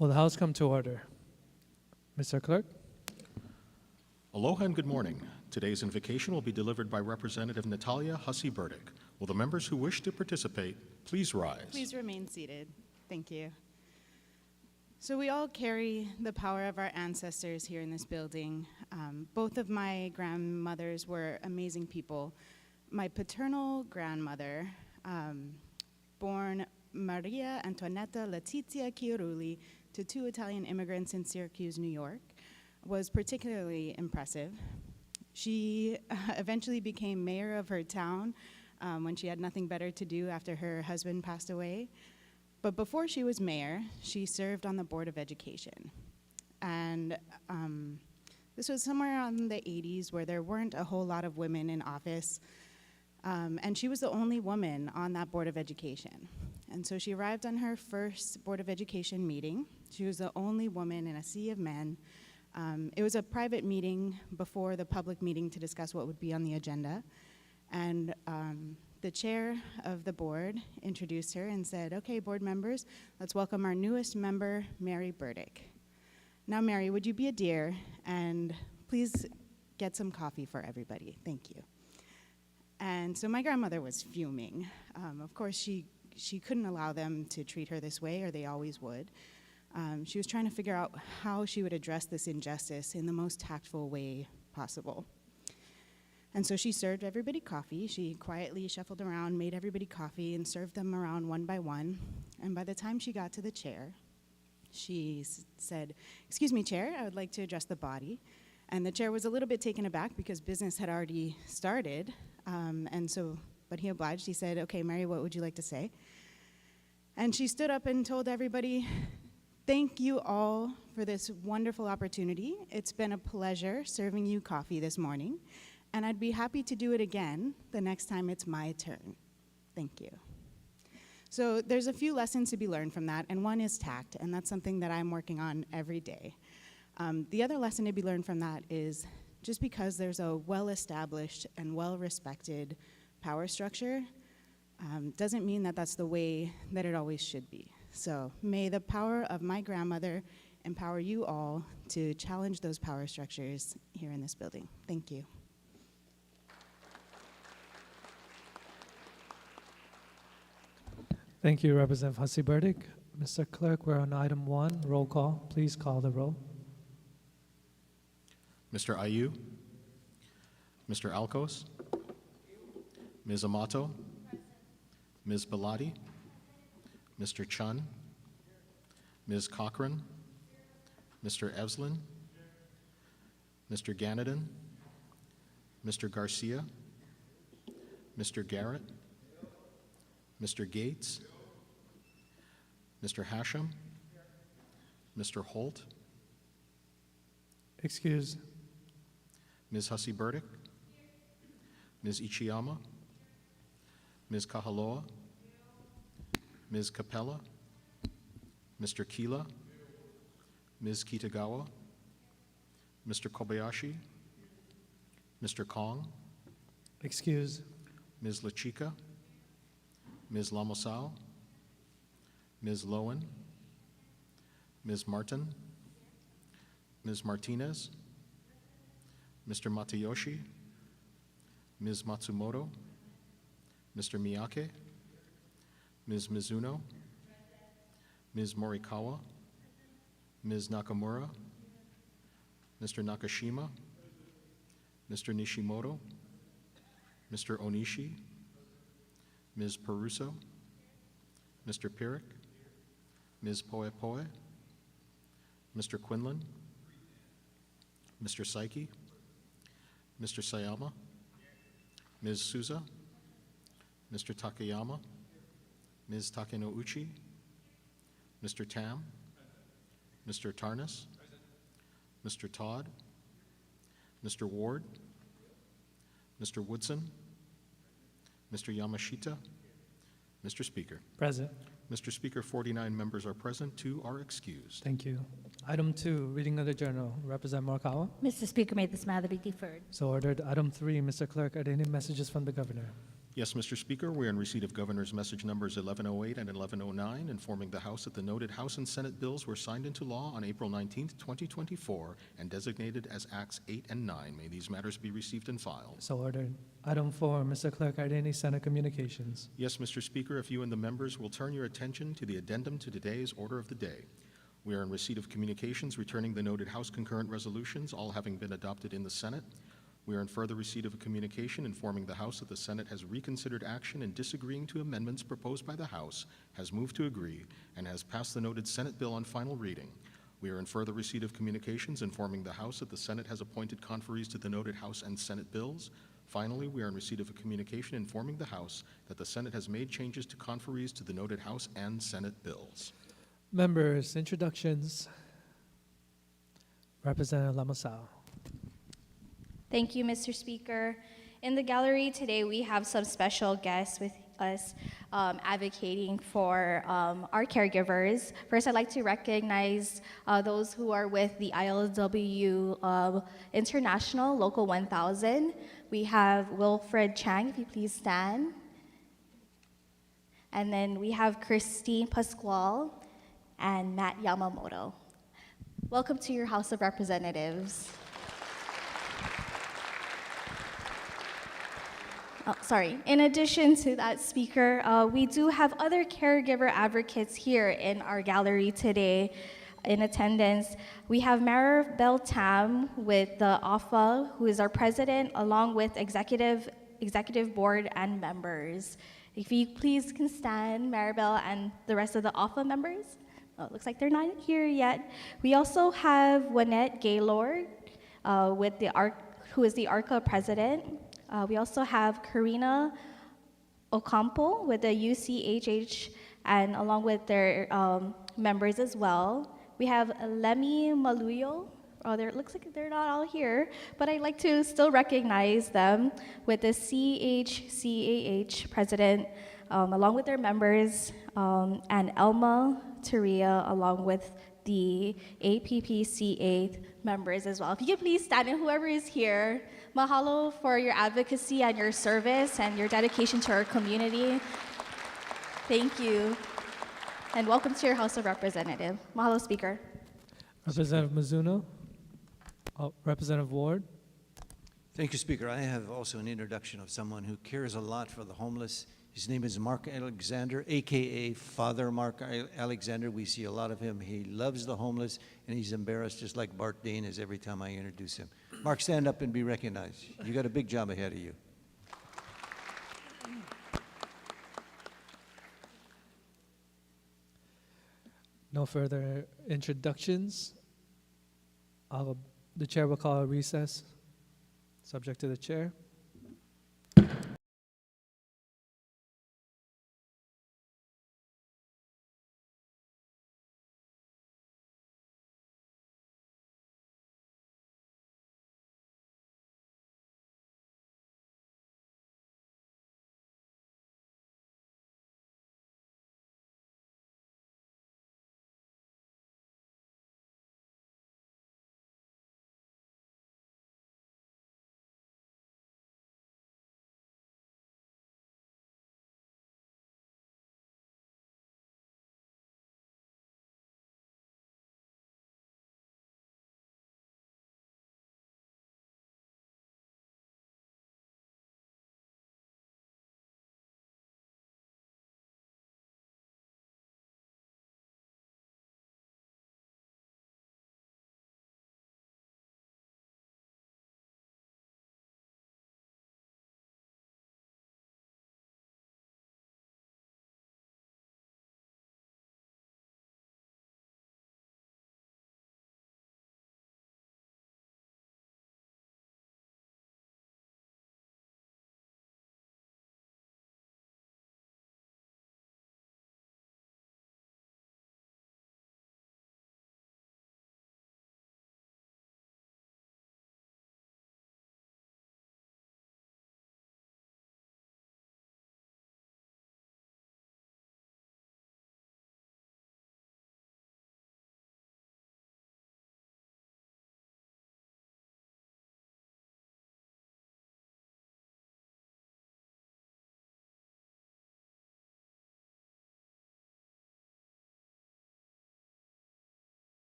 Will the House come to order? Mr. Clerk? Aloha and good morning. Today's invocation will be delivered by Representative Natalia Hussey-Burdick. Will the members who wish to participate please rise? Please remain seated. Thank you. So we all carry the power of our ancestors here in this building. Both of my grandmothers were amazing people. My paternal grandmother, born Maria Antonetta Letizia Chiarulli to two Italian immigrants in Syracuse, New York, was particularly impressive. She eventually became mayor of her town when she had nothing better to do after her husband passed away. But before she was mayor, she served on the Board of Education. And this was somewhere around the 80s where there weren't a whole lot of women in office. And she was the only woman on that Board of Education. And so she arrived on her first Board of Education meeting. She was the only woman in a sea of men. It was a private meeting before the public meeting to discuss what would be on the agenda. And the chair of the board introduced her and said, "Okay, board members, let's welcome our newest member, Mary Burdick." Now, Mary, would you be a dear and please get some coffee for everybody? Thank you. And so my grandmother was fuming. Of course, she couldn't allow them to treat her this way, or they always would. She was trying to figure out how she would address this injustice in the most tactful way possible. And so she served everybody coffee. She quietly shuffled around, made everybody coffee, and served them around one by one. And by the time she got to the chair, she said, "Excuse me, Chair, I would like to address the body." And the chair was a little bit taken aback because business had already started. But he obliged. He said, "Okay, Mary, what would you like to say?" And she stood up and told everybody, "Thank you all for this wonderful opportunity. It's been a pleasure serving you coffee this morning, and I'd be happy to do it again the next time it's my turn. Thank you." So there's a few lessons to be learned from that, and one is tact, and that's something that I'm working on every day. The other lesson to be learned from that is just because there's a well-established and well-respected power structure doesn't mean that that's the way that it always should be. So may the power of my grandmother empower you all to challenge those power structures here in this building. Thank you. Thank you, Representative Hussey-Burdick. Mr. Clerk, we're on item 1, roll call. Please call the roll. Mr. Ayu? Mr. Alcos? Ms. Amato? Ms. Bellotti? Mr. Chun? Ms. Cochran? Mr. Evslin? Mr. Ganadin? Mr. Garcia? Mr. Garrett? Mr. Gates? Mr. Hashem? Mr. Holt? Excuse. Ms. Hussey-Burdick? Ms. Ichiyama? Ms. Kahaloa? Ms. Capella? Mr. Kila? Ms. Kitagawa? Mr. Kobayashi? Mr. Kong? Excuse. Ms. Lachika? Ms. Lamosao? Ms. Lowen? Ms. Martin? Ms. Martinez? Mr. Matayoshi? Ms. Matsumoto? Mr. Miyake? Ms. Mizuno? Ms. Morikawa? Ms. Nakamura? Mr. Nakashima? Mr. Nishimoto? Mr. Onishi? Ms. Peruso? Mr. Pirik? Ms. Poe Poe? Mr. Quinlan? Mr. Saiki? Mr. Sayama? Ms. Souza? Mr. Takayama? Ms. Takenouchi? Mr. Tam? Mr. Tarnas? Mr. Todd? Mr. Ward? Mr. Woodson? Mr. Yamashita? Mr. Speaker. Present. Mr. Speaker, 49 members are present, 2 are excused. Thank you. Item 2, reading of the journal. Representative Morikawa. Mr. Speaker, may this matter be deferred. So ordered. Item 3, Mr. Clerk, are there any messages from the governor? Yes, Mr. Speaker, we are in receipt of Governor's message numbers 1108 and 1109, informing the House that the noted House and Senate bills were signed into law on April 19, 2024, and designated as Acts 8 and 9. May these matters be received and filed. So ordered. Item 4, Mr. Clerk, are there any Senate communications? Yes, Mr. Speaker, if you and the members will turn your attention to the addendum to today's order of the day. We are in receipt of communications returning the noted House concurrent resolutions, all having been adopted in the Senate. We are in further receipt of a communication informing the House that the Senate has reconsidered action in disagreeing to amendments proposed by the House, has moved to agree, and has passed the noted Senate bill on final reading. We are in further receipt of communications informing the House that the Senate has appointed conferees to the noted House and Senate bills. Finally, we are in receipt of a communication informing the House that the Senate has made changes to conferees to the noted House and Senate bills. Members, introductions. Representative Lamasao. Thank you, Mr. Speaker. In the gallery today, we have some special guests with us advocating for our caregivers. First, I'd like to recognize those who are with the ILW International Local 1000. We have Wilfred Chang, if you please stand. And then we have Christine Pasquale and Matt Yamamoto. Welcome to your House of Representatives. Oh, sorry. In addition to that, Speaker, we do have other caregiver advocates here in our gallery today in attendance. We have Maribel Tam with the AFA, who is our president, along with executive board and members. If you please can stand, Maribel and the rest of the AFA members. Oh, it looks like they're not here yet. We also have Wynette Gaylord, who is the ARCA president. We also have Karina Ocampo with the UCHH, and along with their members as well. We have Lemmy Maluyo. It looks like they're not all here, but I'd like to still recognize them with the CHCAH president, along with their members, and Elma Taria, along with the APPCA members as well. If you could please stand, and whoever is here, mahalo for your advocacy and your service and your dedication to our community. Thank you. And welcome to your House of Representatives. Mahalo, Speaker. Representative Mizuno. Representative Ward. Thank you, Speaker. I have also an introduction of someone who cares a lot for the homeless. His name is Mark Alexander, AKA Father Mark Alexander. We see a lot of him. He loves the homeless, and he's embarrassed just like Bart Dane is every time I introduce him. Mark, stand up and be recognized. You got a big job ahead of you. No further introductions. The chair will call a recess, subject to the chair.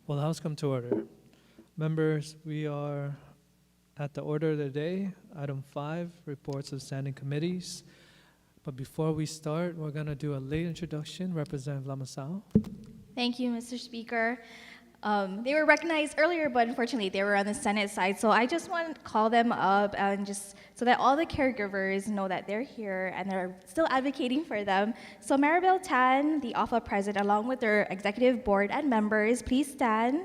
Will the House come to order? Members, we are at the order of the day, item 5, reports of standing committees. But before we start, we're going to do a late introduction. Representative Lamasao. Thank you, Mr. Speaker. They were recognized earlier, but unfortunately they were on the Senate side. So I just want to call them up and just so that all the caregivers know that they're here and they're still advocating for them. So Maribel Tan, the AFA president, along with their executive board and members, please stand.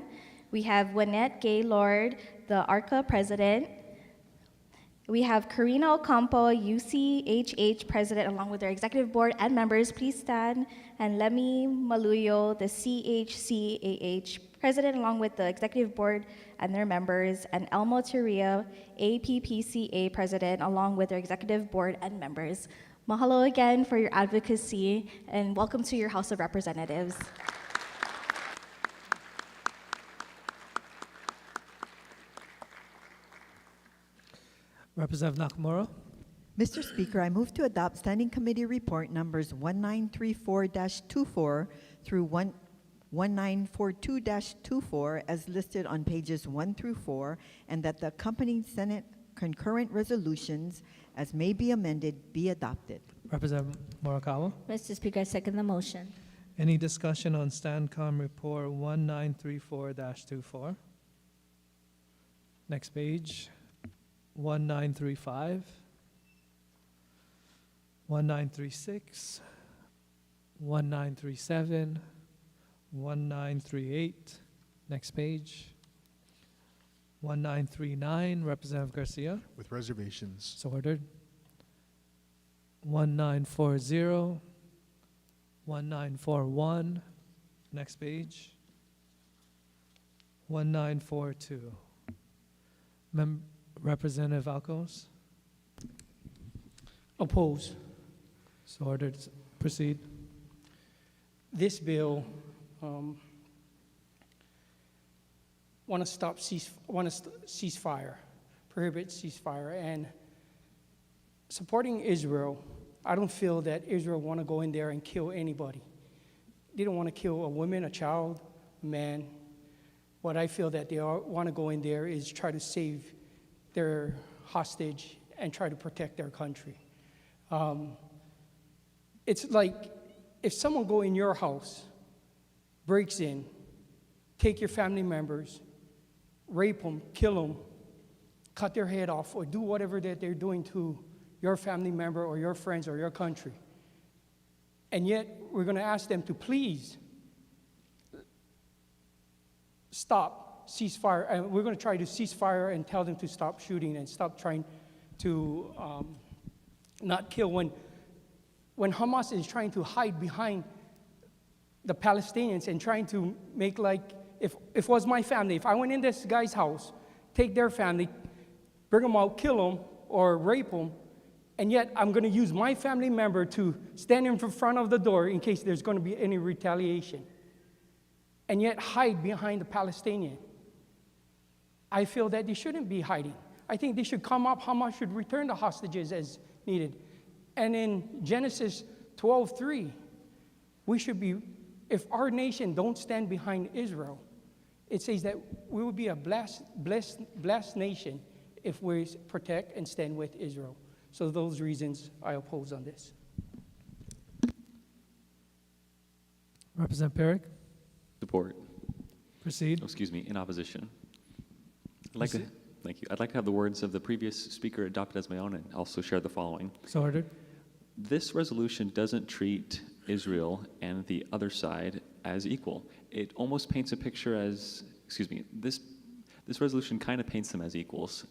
We have Wynette Gaylord, the ARCA president. We have Karina Ocampo, UCHH president, along with their executive board and members, please stand. And Lemmy Maluyo, the CHCAH president, along with the executive board and their members. And Elmo Teria, APPCA president, along with their executive board and members. Mahalo again for your advocacy, and welcome to your House of Representatives. Representative Nakamura. Mr. Speaker, I move to adopt Standing Committee Report numbers 1934-24 through 1942-24 as listed on pages 1 through 4, and that the accompanying Senate concurrent resolutions, as may be amended, be adopted. Representative Morikawa. Mr. Speaker, I second the motion. Any discussion on STANCOM report 1934-24? Next page, 1935, 1936, 1937, 1938. Next page, 1939, Representative Garcia. With reservations. So ordered. 1940, 1941. Next page. 1942. Representative Alcos. Oppose. So ordered. Proceed. This bill want to stop ceasefire, prohibit ceasefire, and supporting Israel. I don't feel that Israel want to go in there and kill anybody. They don't want to kill a woman, a child, a man. What I feel that they want to go in there is try to save their hostage and try to protect their country. It's like if someone go in your house, breaks in, take your family members, rape them, kill them, cut their head off, or do whatever that they're doing to your family member or your friends or your country. And yet, we're going to ask them to please stop, ceasefire, and we're going to try to cease fire and tell them to stop shooting and stop trying to not kill. When Hamas is trying to hide behind the Palestinians and trying to make like, if it was my family, if I went in this guy's house, take their family, bring them out, kill them, or rape them, and yet I'm going to use my family member to stand in front of the door in case there's going to be any retaliation, and yet hide behind the Palestinian. I feel that they shouldn't be hiding. I think they should come up. Hamas should return the hostages as needed. And in Genesis 12:3, we should be, if our nation don't stand behind Israel, it says that we will be a blessed nation if we protect and stand with Israel. So those reasons I oppose on this. Representative Perrick. Support. Proceed. Oh, excuse me, in opposition. Thank you. I'd like to have the words of the previous speaker adopted as my own and also share the following. So ordered. This resolution doesn't treat Israel and the other side as equal. It almost paints a picture as, this resolution kind of paints them as equals.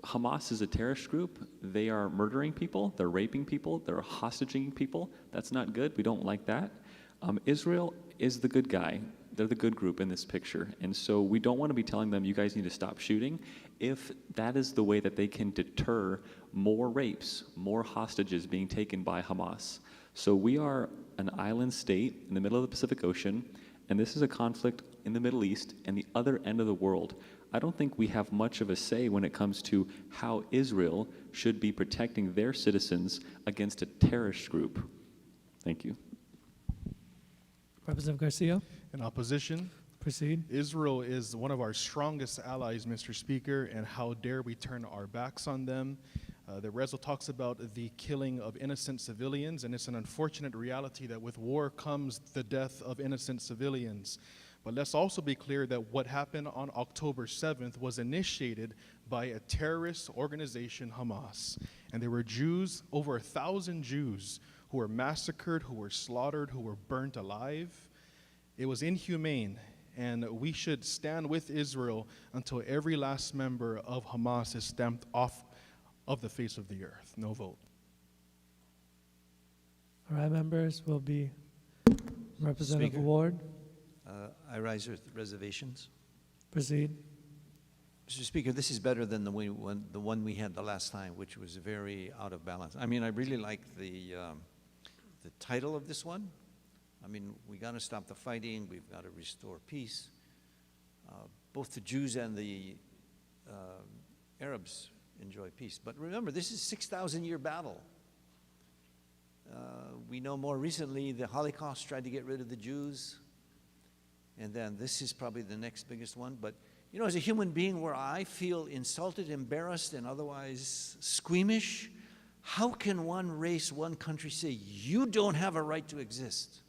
Hamas is a terrorist group. They are murdering people, they're raping people, they're hostaging people. That's not good, we don't like that. Israel is the good guy. They're the good group in this picture. And so we don't want to be telling them, you guys need to stop shooting, if that is the way that they can deter more rapes, more hostages being taken by Hamas. So we are an island state in the middle of the Pacific Ocean, and this is a conflict in the Middle East and the other end of the world. I don't think we have much of a say when it comes to how Israel should be protecting their citizens against a terrorist group. Thank you. Representative Garcia. In opposition. Proceed. Israel is one of our strongest allies, Mr. Speaker, and how dare we turn our backs on them. The Resol talks about the killing of innocent civilians, and it's an unfortunate reality that with war comes the death of innocent civilians. But let's also be clear that what happened on October 7th was initiated by a terrorist organization, Hamas. And there were Jews, over 1,000 Jews, who were massacred, who were slaughtered, who were burnt alive. It was inhumane, and we should stand with Israel until every last member of Hamas is stamped off of the face of the earth. No vote. All right, members, will be Representative Speaker. Ward. I rise with reservations. Proceed. Mr. Speaker, this is better than the one we had the last time, which was very out of balance. I mean, I really like the title of this one. I mean, we got to stop the fighting. We've got to restore peace. Both the Jews and the Arabs enjoy peace. But remember, this is a 6,000-year battle. We know more recently the Holocaust tried to get rid of the Jews. And then this is probably the next biggest one. But, you know, as a human being where I feel insulted, embarrassed, and otherwise squeamish, how can one race, one country say, you don't have a right to exist?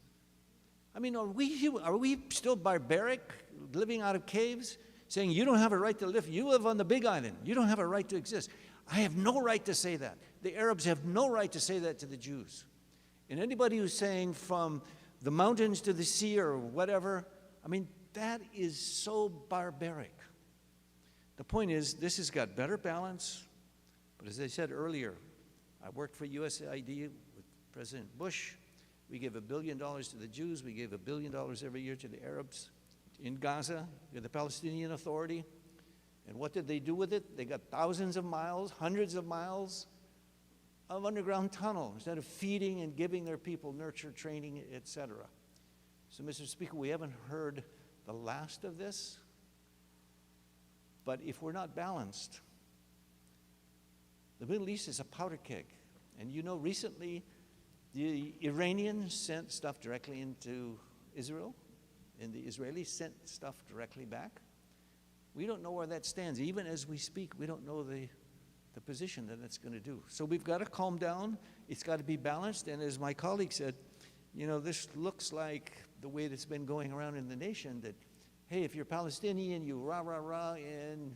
I mean, are we still barbaric, living out of caves, saying you don't have a right to live? You live on the Big Island. You don't have a right to exist. I have no right to say that. The Arabs have no right to say that to the Jews. And anybody who's saying from the mountains to the sea or whatever, I mean, that is so barbaric. The point is, this has got better balance. But as I said earlier, I worked for USAID with President Bush. We gave $1 billion to the Jews. We gave $1 billion every year to the Arabs in Gaza, to the Palestinian Authority. And what did they do with it? They got thousands of miles, hundreds of miles of underground tunnel instead of feeding and giving their people nurture, training, etc. So, Mr. Speaker, we haven't heard the last of this. But if we're not balanced, the Middle East is a powder keg. And you know, recently, the Iranians sent stuff directly into Israel, and the Israelis sent stuff directly back. We don't know where that stands. Even as we speak, we don't know the position that it's going to do. So we've got to calm down. It's got to be balanced. And as my colleague said, you know, this looks like the way that's been going around in the nation that, hey, if you're Palestinian, you rah, rah, rah, and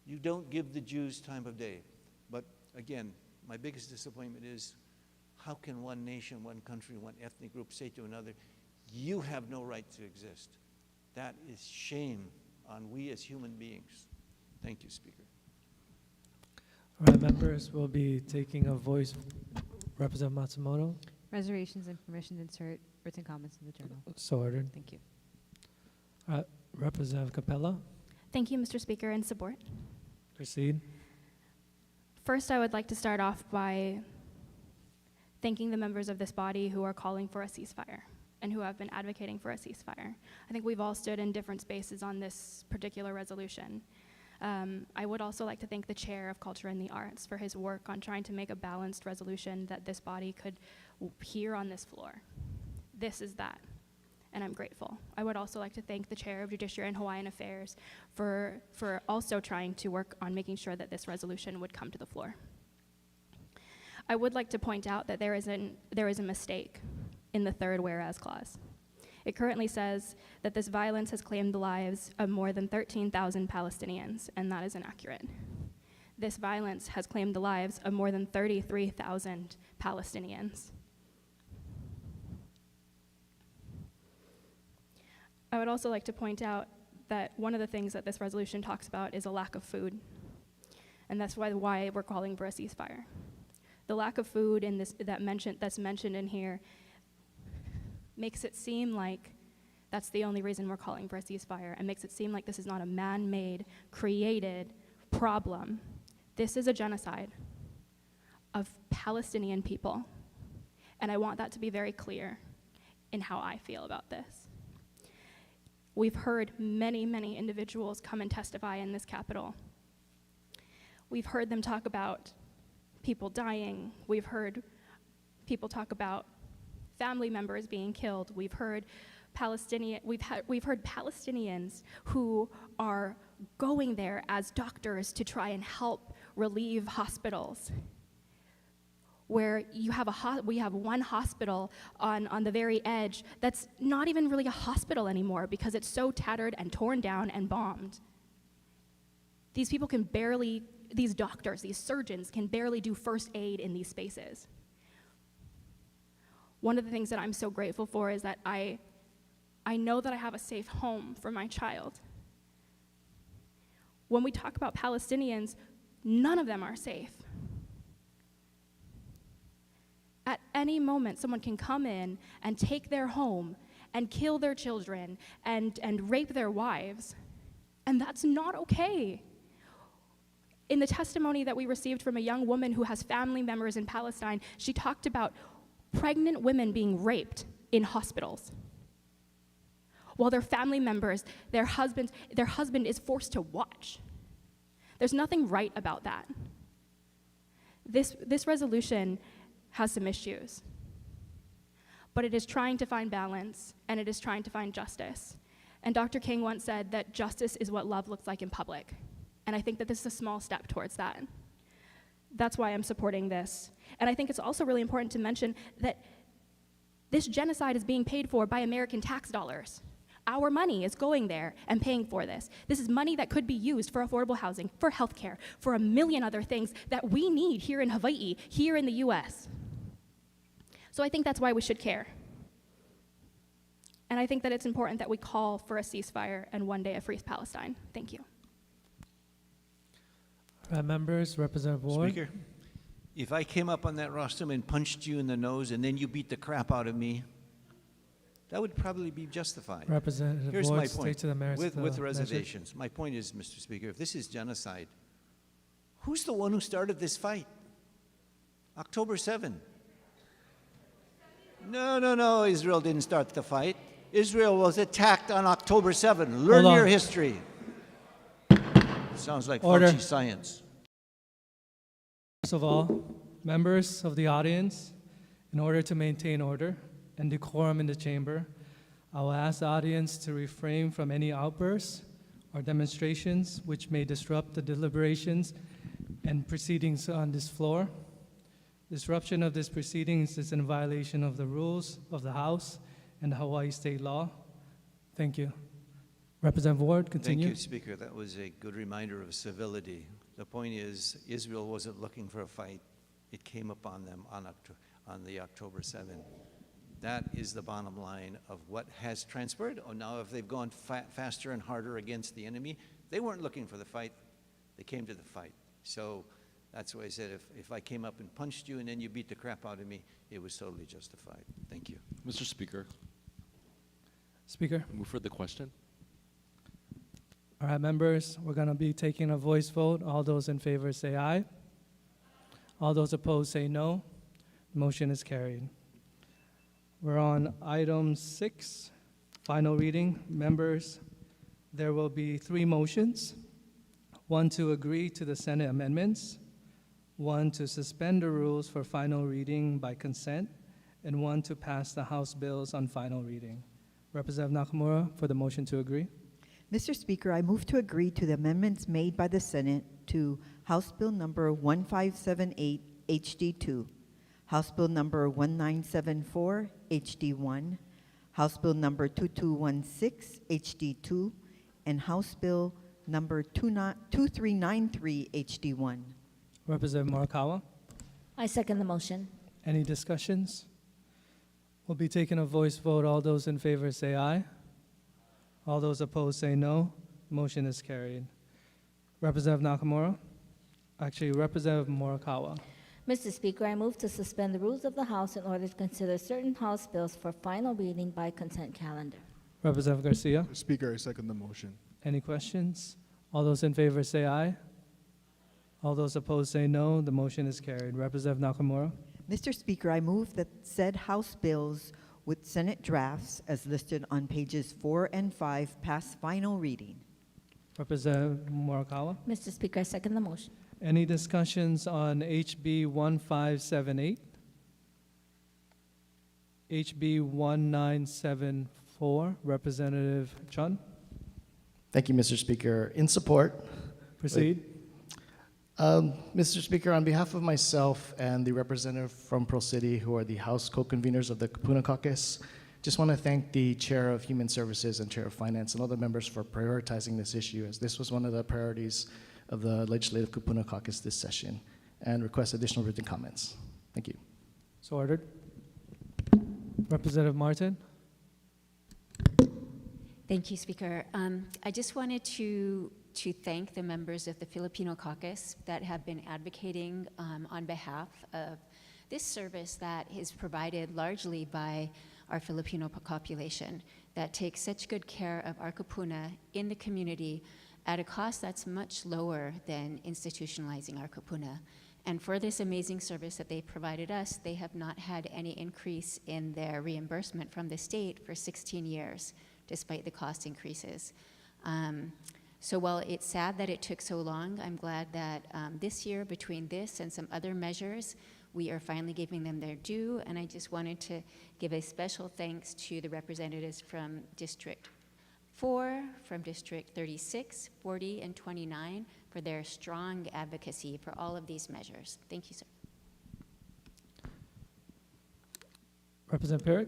you don't give the Jews time of day. But again, my biggest disappointment is how can one nation, one country, one ethnic group say to another, you have no right to exist? That is shame on we as human beings. Thank you, Speaker. All right, members, will be taking a voice. Representative Matsumoto. Reservations and permission to insert written comments in the journal. So ordered. Thank you. Representative Capella. Thank you, Mr. Speaker, and support. Proceed. First, I would like to start off by thanking the members of this body who are calling for a ceasefire and who have been advocating for a ceasefire. I think we've all stood in different spaces on this particular resolution. I would also like to thank the Chair of Culture and the Arts for his work on trying to make a balanced resolution that this body could hear on this floor. This is that, and I'm grateful. I would also like to thank the Chair of Judiciary and Hawaiian Affairs for also trying to work on making sure that this resolution would come to the floor. I would like to point out that there is a mistake in the third whereas clause. It currently says that this violence has claimed the lives of more than 13,000 Palestinians, and that is inaccurate. This violence has claimed the lives of more than 33,000 Palestinians. I would also like to point out that one of the things that this resolution talks about is a lack of food, and that's why we're calling for a ceasefire. The lack of food in this that's mentioned in here makes it seem like that's the only reason we're calling for a ceasefire, and makes it seem like this is not a man-made, created problem. This is a genocide of Palestinian people, and I want that to be very clear in how I feel about this. We've heard many, many individuals come and testify in this Capitol. We've heard them talk about people dying. We've heard people talk about family members being killed. We've heard we've heard Palestinians who are going there as doctors to try and help relieve hospitals, where we have one hospital on the very edge that's not even really a hospital anymore because it's so tattered and torn down and bombed. These people can barely, these doctors, these surgeons can barely do first aid in these spaces. One of the things that I'm so grateful for is that I know that I have a safe home for my child. When we talk about Palestinians, none of them are safe. At any moment, someone can come in and take their home and kill their children and rape their wives, and that's not okay. In the testimony that we received from a young woman who has family members in Palestine, she talked about pregnant women being raped in hospitals, while their family members, their husband is forced to watch. There's nothing right about that. This resolution has some issues, but it is trying to find balance, and it is trying to find justice. And Dr. King once said that justice is what love looks like in public, and I think that this is a small step towards that. That's why I'm supporting this. And I think it's also really important to mention that this genocide is being paid for by American tax dollars. Our money is going there and paying for this. This is money that could be used for affordable housing, for healthcare, for a million other things that we need here in Hawaii, here in the US. So I think that's why we should care. And I think that it's important that we call for a ceasefire and one day a free Palestine. Thank you. Members, Representative Ward. Speaker, if I came up on that rostrum and punched you in the nose and then you beat the crap out of me, that would probably be justified. Representative Here's Ward, my state point, to the merits of the with measure. reservations. My point is, Mr. Speaker, if this is genocide, who's the one who started this fight? October 7. No, Israel didn't start the fight. Israel was attacked on October 7. Learn your history. Sounds like Order. Fauci science. First of all, members of the audience, in order to maintain order and decorum in the chamber, I will ask the audience to refrain from any outbursts or demonstrations which may disrupt the deliberations and proceedings on this floor. Disruption of these proceedings is in violation of the rules of the House and the Hawaii state law. Thank you. Representative Ward, continue. Thank you, Speaker. That was a good reminder of civility. The point is, Israel wasn't looking for a fight. It came upon them on the October 7. That is the bottom line of what has transpired. Oh, now, if they've gone faster and harder against the enemy, they weren't looking for the fight. They came to the fight. So that's why I said if I came up and punched you and then you beat the crap out of me, it was totally justified. Thank you. Mr. Speaker, Speaker. move for the question. All right, members, we're going to be taking a voice vote. All those in favor say aye. All those opposed say no. The motion is carried. We're on item 6, final reading. Members, there will be 3 motions. 1 to agree to the Senate amendments, 1 to suspend the rules for final reading by consent, and 1 to pass the House bills on final reading. Representative Nakamura for the motion to agree. Mr. Speaker, I move to agree to the amendments made by the Senate to House Bill number 1578 HD2, House Bill number 1974 HD1, House Bill number 2216 HD2, and House Bill number 2393 HD1. Representative Morikawa. I second the motion. Any discussions? We'll be taking a voice vote. All those in favor say aye. All those opposed say no. Motion is carried. Representative Nakamura. Actually, Representative Morikawa. Mr. Speaker, I move to suspend the rules of the House in order to consider certain House bills for final reading by consent calendar. Representative Garcia. Speaker, I second the motion. Any questions? All those in favor say aye. All those opposed say no. The motion is carried. Representative Nakamura. Mr. Speaker, I move that said House bills with Senate drafts as listed on pages 4 and 5 pass final reading. Representative Morikawa. Mr. Speaker, I second the motion. Any discussions on HB 1578? HB 1974 4, Representative Chun. Thank you, Mr. Speaker. In support. Proceed. Mr. Speaker, on behalf of myself and the representative from Pearl City, who are the House co-conveners of the Kapuna Caucus, just want to thank the Chair of Human Services and Chair of Finance and other members for prioritizing this issue, as this was one of the priorities of the Legislative Kapuna Caucus this session, and request additional written comments. Thank you. So ordered. Representative Martin. Thank you, Speaker. I just wanted to thank the members of the Filipino caucus that have been advocating on behalf of this service that is provided largely by our Filipino population that takes such good care of our kapuna in the community at a cost that's much lower than institutionalizing our kapuna. And for this amazing service that they provided us, they have not had any increase in their reimbursement from the state for 16 years, despite the cost increases. So while it's sad that it took so long, I'm glad that this year, between this and some other measures, we are finally giving them their due. And I just wanted to give a special thanks to the representatives from District 4, from District 36, 40, and 29 for their strong advocacy for all of these measures. Thank you, sir. Representative Perrick.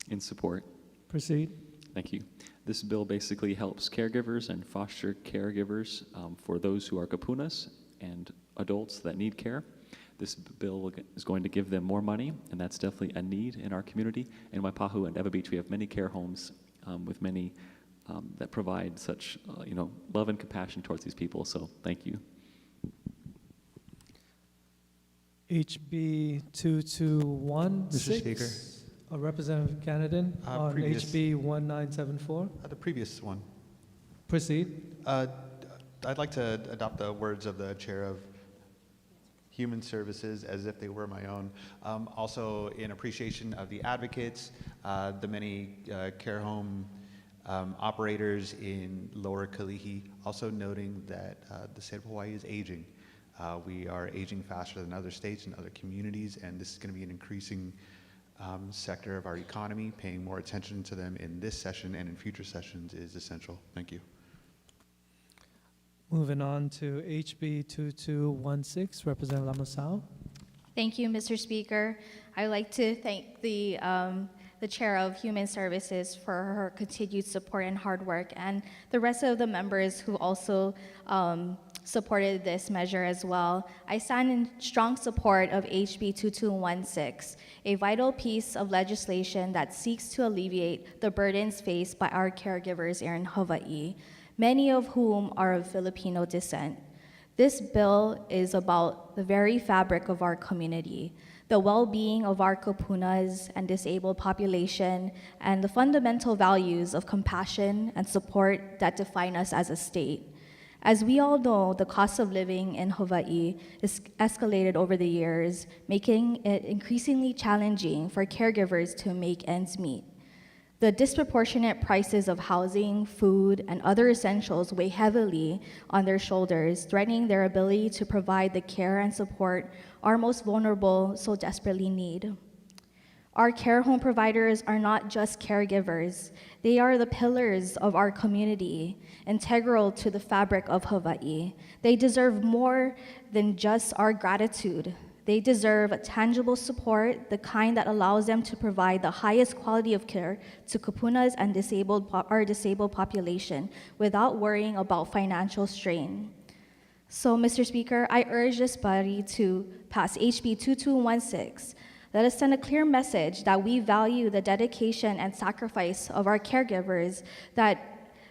In support. Proceed. Thank you. This bill basically helps caregivers and foster caregivers for those who are kapunas and adults that need care. This bill is going to give them more money, and that's definitely a need in our community. In Waipahu and Eva Beach, we have many care homes with many that provide such love and compassion towards these people. So thank you. HB 2216. Mr. Speaker. Representative Canadan on HB 1974. The previous one. Proceed. I'd like to adopt the words of the Chair of Human Services as if they were my own. Also in appreciation of the advocates, the many care home operators in Lower Kalihi, also noting that the state of Hawaii is aging. We are aging faster than other states and other communities, and this is going to be an increasing sector of our economy. Paying more attention to them in this session and in future sessions is essential. Thank you. Moving on to HB 2216, Representative Lamasao. Thank you, Mr. Speaker. I'd like to thank the Chair of Human Services for her continued support and hard work, and the rest of the members who also supported this measure as well. I stand in strong support of HB 2216, a vital piece of legislation that seeks to alleviate the burdens faced by our caregivers here in Hawaii, many of whom are of Filipino descent. This bill is about the very fabric of our community, the well-being of our kapunas and disabled population, and the fundamental values of compassion and support that define us as a state. As we all know, the cost of living in Hawaii is escalated over the years, making it increasingly challenging for caregivers to make ends meet. The disproportionate prices of housing, food, and other essentials weigh heavily on their shoulders, threatening their ability to provide the care and support our most vulnerable so desperately need. Our care home providers are not just caregivers. They are the pillars of our community, integral to the fabric of Hawaii. They deserve more than just our gratitude. They deserve tangible support, the kind that allows them to provide the highest quality of care to kapunas and our disabled population without worrying about financial strain. So, Mr. Speaker, I urge this body to pass HB 2216. Let us send a clear message that we value the dedication and sacrifice of our caregivers, that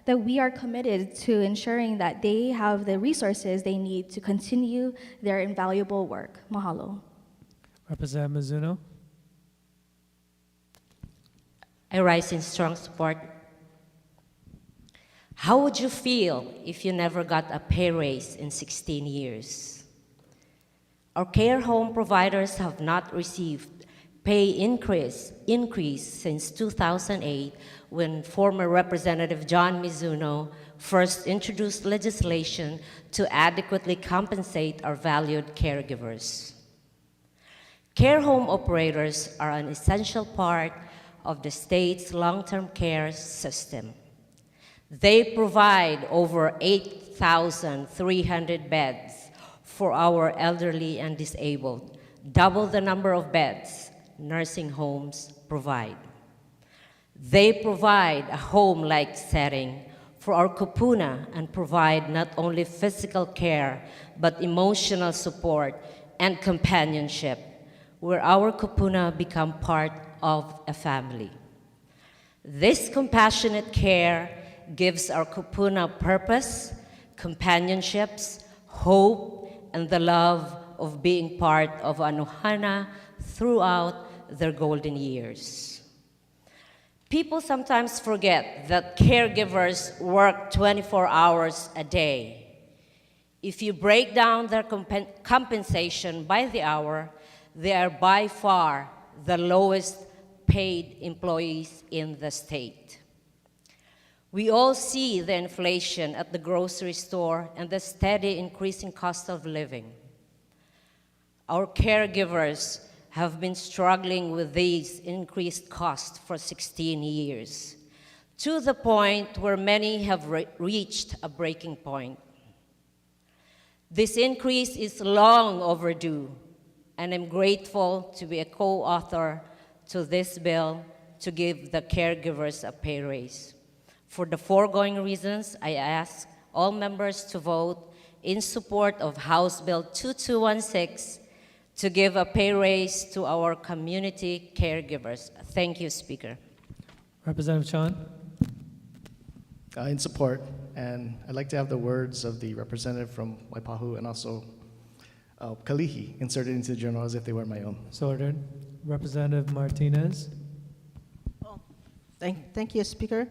we are committed to ensuring that they have the resources they need to continue their invaluable work. Mahalo. Representative Mizuno. I rise in strong support. How would you feel if you never got a pay raise in 16 years? Our care home providers have not received pay increase since 2008, when former Representative John Mizuno first introduced legislation to adequately compensate our valued caregivers. Care home operators are an essential part of the state's long-term care system. They provide over 8,300 beds for our elderly and disabled, double the number of beds nursing homes provide. They provide a home-like setting for our kupuna and provide not only physical care, but emotional support and companionship, where our kupuna become part of a family. This compassionate care gives our kupuna purpose, companionships, hope, and the love of being part of Anohana throughout their golden years. People sometimes forget that caregivers work 24 hours a day. If you break down their compensation by the hour, they are by far the lowest paid employees in the state. We all see the inflation at the grocery store and the steady increasing cost of living. Our caregivers have been struggling with these increased costs for 16 years, to the point where many have reached a breaking point. This increase is long overdue, and I'm grateful to be a co-author to this bill to give the caregivers a pay raise. For the foregoing reasons, I ask all members to vote in support of House Bill 2216 to give a pay raise to our community caregivers. Thank you, Speaker. Representative Chan. In support, and I'd like to have the words of the representative from Waipahu and also Kalihi inserted into the journal as if they were my own. So ordered. Representative Martinez. Thank you, Speaker.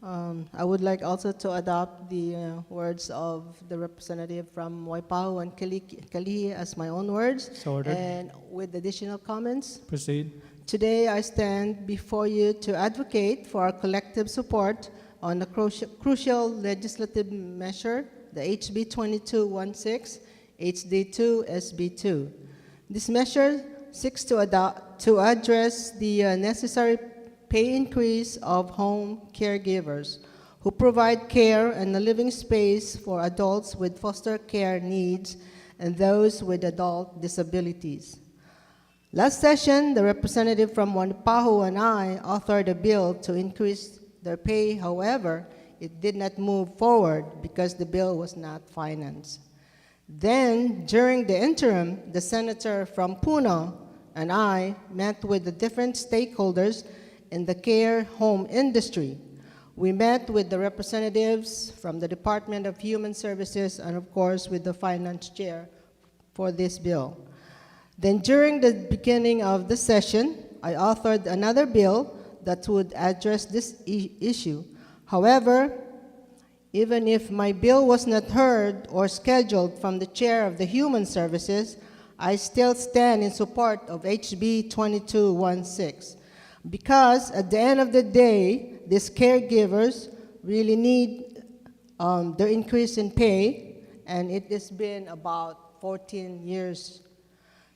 I would like also to adopt the words of the representative from Waipahu and Kalihi as my own words. So ordered. And with additional comments. Proceed. Today, I stand before you to advocate for our collective support on the crucial legislative measure, the HB 2216, HD2, SB2. This measure seeks to address the necessary pay increase of home caregivers who provide care and a living space for adults with foster care needs and those with adult disabilities. Last session, the representative from Waipahu and I authored a bill to increase their pay. However, it did not move forward because the bill was not financed. Then, during the interim, the senator from Puno and I met with the different stakeholders in the care home industry. We met with the representatives from the Department of Human Services and, of course, with the finance chair for this bill. Then during the beginning of the session, I authored another bill that would address this issue. However, even if my bill was not heard or scheduled from the chair of the Human Services, I still stand in support of HB 2216. Because at the end of the day, these caregivers really need their increase in pay, and it has been about 14 years.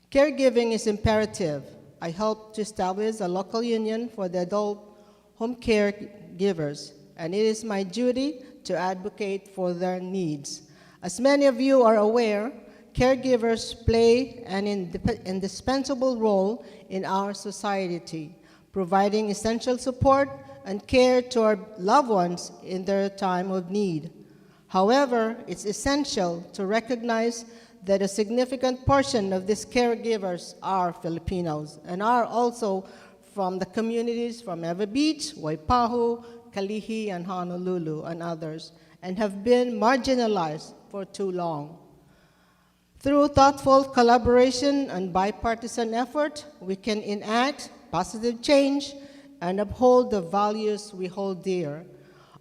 Caregiving is imperative. I helped to establish a local union for the adult home caregivers, and it is my duty to advocate for their needs. As many of you are aware, caregivers play an indispensable role in our society, providing essential support and care to our loved ones in their time of need. However, it's essential to recognize that a significant portion of these caregivers are Filipinos and are also from the communities from Eva Beach, Waipahu, Kalihi, and Honolulu, and others, and have been marginalized for too long. Through thoughtful collaboration and bipartisan effort, we can enact positive change and uphold the values we hold dear.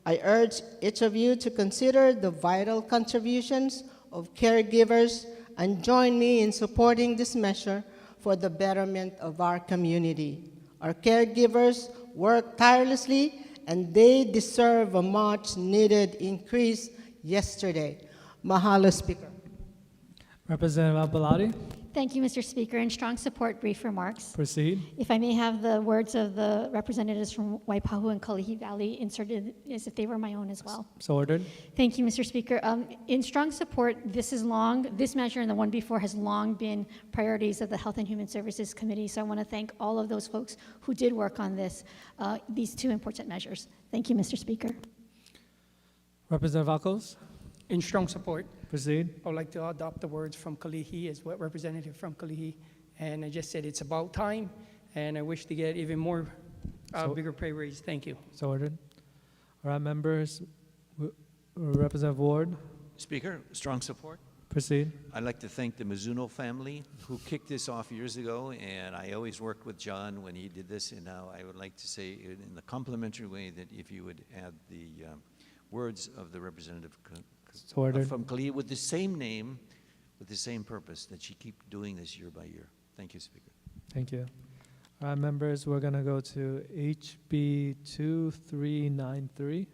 I urge each of you to consider the vital contributions of caregivers and join me in supporting this measure for the betterment of our community. Our caregivers work tirelessly and they deserve a much needed increase yesterday. Mahalo, Speaker. Representative Abbalati. Thank you, Mr. Speaker. In strong support, brief remarks. Proceed. If I may have the words of the representatives from Waipahu and Kalihi Valley inserted as if they were my own as well. So ordered. Thank you, Mr. Speaker. In strong support, this measure and the one before has long been priorities of the Health and Human Services Committee. So I want to thank all of those folks who did work on these two important measures. Thank you, Mr. Speaker. Representative Akos. In strong support, Proceed. I would like to adopt the words from Kalihi as what representative from Kalihi. And I just said it's about time, and I wish to get even more bigger pay raise. Thank you. So ordered. All right, members. Representative Ward. Speaker, strong support. Proceed. I'd like to thank the Mizuno family who kicked this off years ago, and I always worked with John when he did this, and now I would like to say in the complimentary way that if you would add the words of the representative from Kalihi with the same name, with the same purpose, that she keep doing this year by year. Thank you, Speaker. Thank you. All right, members, we're going to go to HB 2393.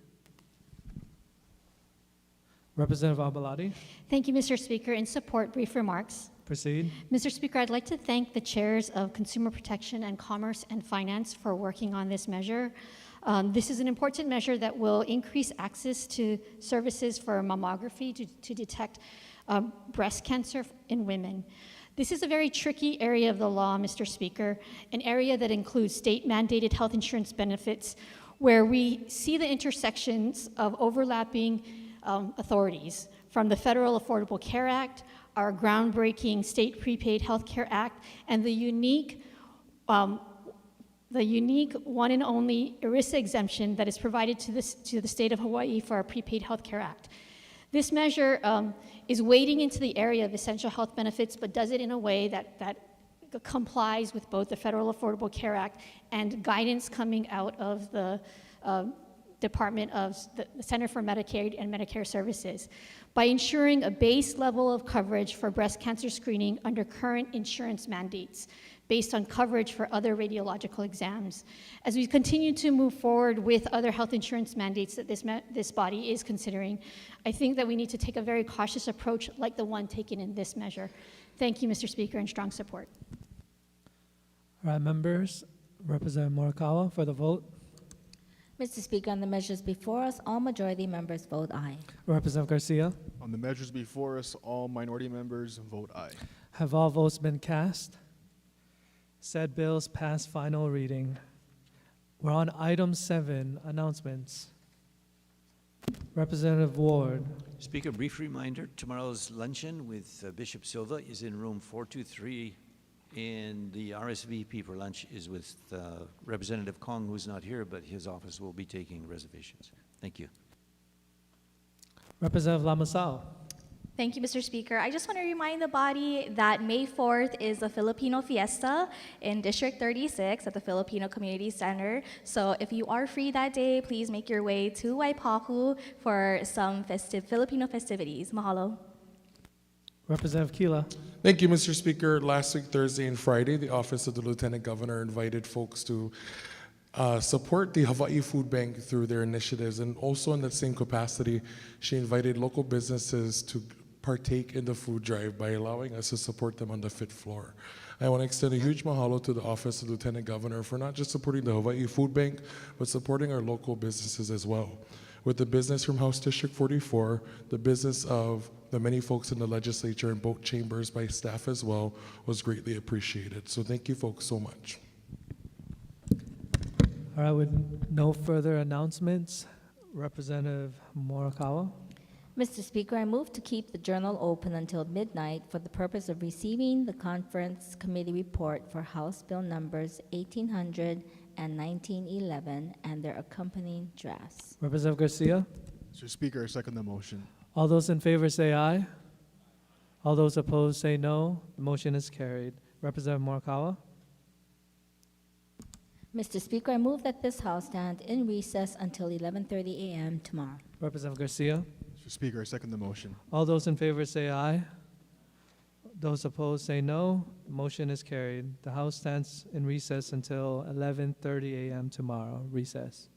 Representative Abalati. Thank you, Mr. Speaker. In support, brief remarks. Proceed. Mr. Speaker, I'd like to thank the chairs of Consumer Protection and Commerce and Finance for working on this measure. This is an important measure that will increase access to services for mammography to detect breast cancer in women. This is a very tricky area of the law, Mr. Speaker, an area that includes state-mandated health insurance benefits, where we see the intersections of overlapping authorities from the Federal Affordable Care Act, our groundbreaking State Prepaid Health Care Act, and the unique one and only ERISA exemption that is provided to the state of Hawaii for our Prepaid Health Care Act. This measure is wading into the area of essential health benefits, but does it in a way that complies with both the Federal Affordable Care Act and guidance coming out of the Department of the Center for Medicaid and Medicare Services by ensuring a base level of coverage for breast cancer screening under current insurance mandates based on coverage for other radiological exams. As we continue to move forward with other health insurance mandates that this body is considering, I think that we need to take a very cautious approach like the one taken in this measure. Thank you, Mr. Speaker, and strong support. All right, members. Representative Morikawa for the vote. Mr. Speaker, on the measures before us, all majority members vote aye. Representative Garcia. On the measures before us, all minority members vote aye. Have all votes been cast? Said bills pass final reading. We're on item 7, announcements. Representative Ward. Speaker, brief reminder, tomorrow's luncheon with Bishop Silva is in room 423, and the RSVP for lunch is with Representative Kong, who's not here, but his office will be taking reservations. Thank you. Representative Lamasao. Thank you, Mr. Speaker. I just want to remind the body that May 4th is the Filipino Fiesta in District 36 at the Filipino Community Center. So if you are free that day, please make your way to Waipahu for some Filipino festivities. Mahalo. Representative Kila. Thank you, Mr. Speaker. Last week, Thursday and Friday, the Office of the Lieutenant Governor invited folks to support the Hawaii Food Bank through their initiatives. And also in that same capacity, she invited local businesses to partake in the food drive by allowing us to support them on the 5th floor. I want to extend a huge mahalo to the Office of the Lieutenant Governor for not just supporting the Hawaii Food Bank, but supporting our local businesses as well. With the business from House District 44, the business of the many folks in the legislature and both chambers by staff as well was greatly appreciated. So thank you folks so much. All right, with no further announcements, Representative Morikawa. Mr. Speaker, I move to keep the journal open until midnight for the purpose of receiving the conference committee report for House Bill numbers 1800 and 1911 and their accompanying drafts. Representative Garcia. Mr. Speaker, I second the motion. All those in favor say aye. All those opposed say no. The motion is carried. Representative Morikawa. Mr. Speaker, I move that this House stand in recess until 11:30 a.m. tomorrow. Representative Garcia. Mr. Speaker, I second the motion. All those in favor say aye. Those opposed say no. The motion is carried. The House stands in recess until 11:30 a.m. tomorrow. Recess.